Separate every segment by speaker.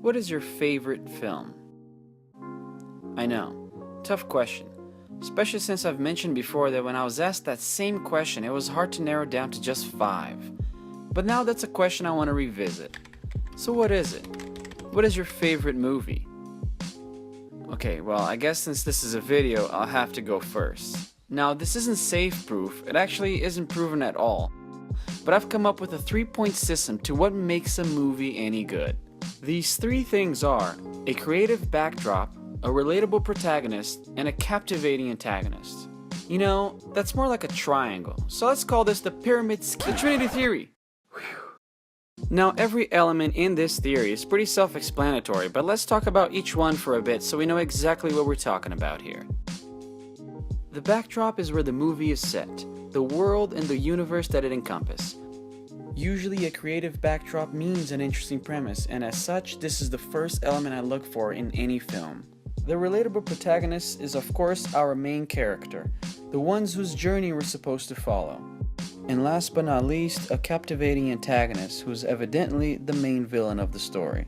Speaker 1: What is your favorite film? I know, tough question, especially since I've mentioned before that when I was asked that same question, it was hard to narrow down to just 5. But now that's a question I want to revisit. So what is it? What is your favorite movie? Okay, well, I guess since this is a video, I'll have to go first. Now, this isn't safe proof, it actually isn't proven at all. But I've come up with a 3-point system to what makes a movie any good. These 3 things are a creative backdrop, a relatable protagonist, and a captivating antagonist. You know, that's more like a triangle, so let's call this the the Trinity Theory. Now, every element in this theory is pretty self-explanatory, but let's talk about each one for a bit so we know exactly what we're talking about here. The backdrop is where the movie is set, the world and the universe that it encompasses. Usually a creative backdrop means an interesting premise, and as such, this is the first element I look for in any film. The relatable protagonist is of course our main character, the ones whose journey we're supposed to follow. And last but not least, a captivating antagonist who's evidently the main villain of the story.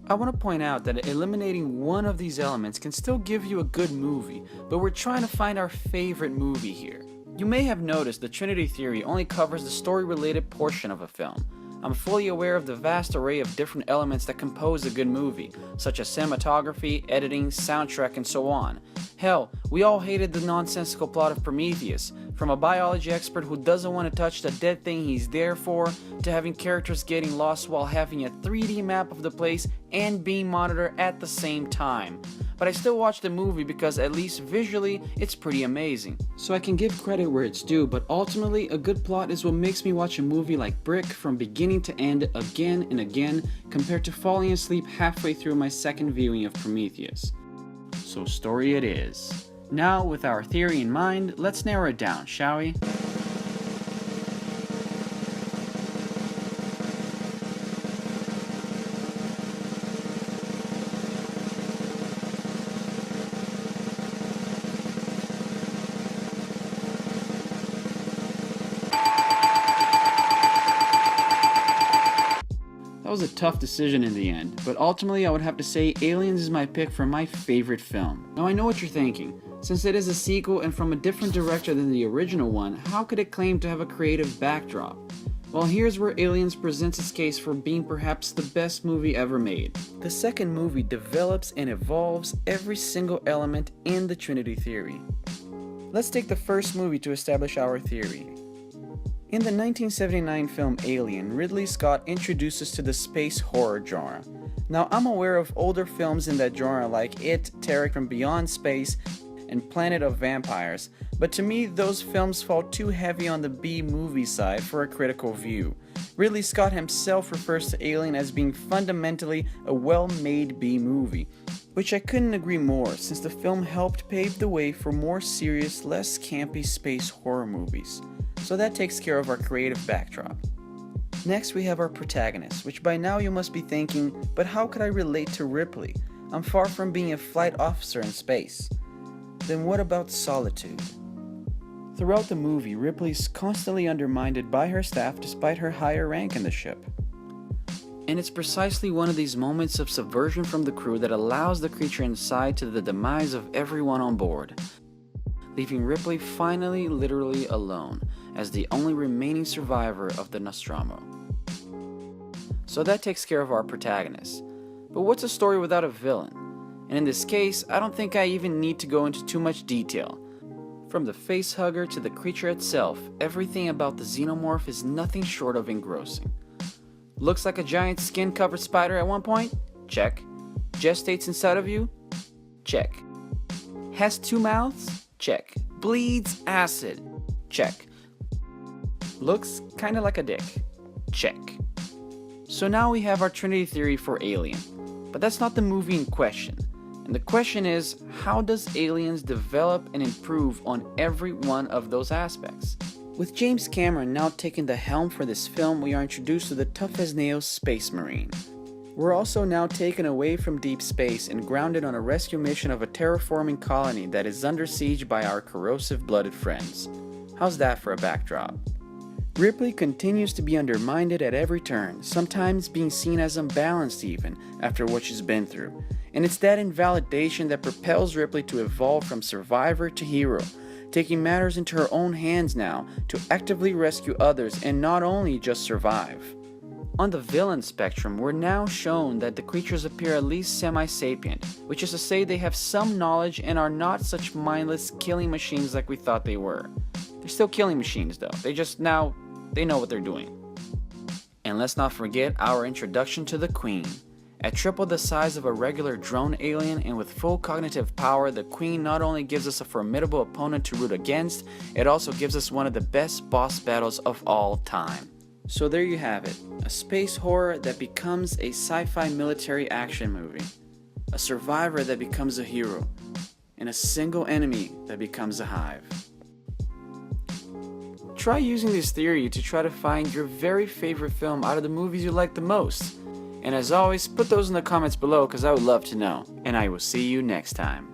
Speaker 1: I want to point out that eliminating one of these elements can still give you a good movie, but we're trying to find our favorite movie here. You may have noticed the Trinity Theory only covers the story-related portion of a film. I'm fully aware of the vast array of different elements that compose a good movie, such as cinematography, editing, soundtrack, and so on. Hell, we all hated the nonsensical plot of Prometheus, from a biology expert who doesn't want to touch the dead thing he's there for, to having characters getting lost while having a 3D map of the place and being monitored at the same time. But I still watch the movie because at least visually, it's pretty amazing. So I can give credit where it's due, but ultimately a good plot is what makes me watch a movie like Brick from beginning to end again and again, compared to falling asleep halfway through my second viewing of Prometheus. So story it is. Now, with our theory in mind, let's narrow it down, shall we? That was a tough decision in the end, but ultimately I would have to say Aliens is my pick for my favorite film. Now I know what you're thinking. Since it is a sequel and from a different director than the original one, how could it claim to have a creative backdrop? Well, here's where Aliens presents its case for being perhaps the best movie ever made. The second movie develops and evolves every single element in the Trinity Theory. Let's take the first movie to establish our theory. In the 1979 film Alien, Ridley Scott introduces us to the space horror genre. Now, I'm aware of older films in that genre like It, Tarek from Beyond Space, and Planet of Vampires, but to me those films fall too heavy on the B-movie side for a critical view. Ridley Scott himself refers to Alien as being fundamentally a well-made B-movie, which I couldn't agree more since the film helped pave the way for more serious, less campy space horror movies. So that takes care of our creative backdrop. Next we have our protagonist, which by now you must be thinking, but how could I relate to Ripley? I'm far from being a flight officer in space. Then what about solitude? Throughout the movie, Ripley's constantly undermined by her staff despite her higher rank in the ship. And it's precisely one of these moments of subversion from the crew that allows the creature inside to the demise of everyone on board, leaving Ripley finally literally alone as the only remaining survivor of the Nostromo. So that takes care of our protagonist. But what's a story without a villain? And in this case, I don't think I even need to go into too much detail. From the facehugger to the creature itself, everything about the xenomorph is nothing short of engrossing. Looks like a giant skin-covered spider at one point? Check. Gestates inside of you? Check. Has 2 mouths? Check. Bleeds acid? Check. Looks kinda like a dick? Check. So now we have our Trinity Theory for Alien. But that's not the movie in question. And the question is, how does Aliens develop and improve on every one of those aspects? With James Cameron now taking the helm for this film, we are introduced to the tough-as-nails space marine. We're also now taken away from deep space and grounded on a rescue mission of a terraforming colony that is under siege by our corrosive-blooded friends. How's that for a backdrop? Ripley continues to be undermined at every turn, sometimes being seen as unbalanced even after what she's been through. And it's that invalidation that propels Ripley to evolve from survivor to hero, taking matters into her own hands now to actively rescue others and not only just survive. On the villain spectrum, we're now shown that the creatures appear at least semi-sapient, which is to say they have some knowledge and are not such mindless killing machines like we thought they were. They're still killing machines though, they know what they're doing. And let's not forget our introduction to the Queen. At triple the size of a regular drone alien and with full cognitive power, the Queen not only gives us a formidable opponent to root against, it also gives us one of the best boss battles of all time. So there you have it, a space horror that becomes a sci-fi military action movie, a survivor that becomes a hero, and a single enemy that becomes a hive. Try using this theory to try to find your very favorite film out of the movies you like the most. And as always, put those in the comments below because I would love to know. And I will see you next time.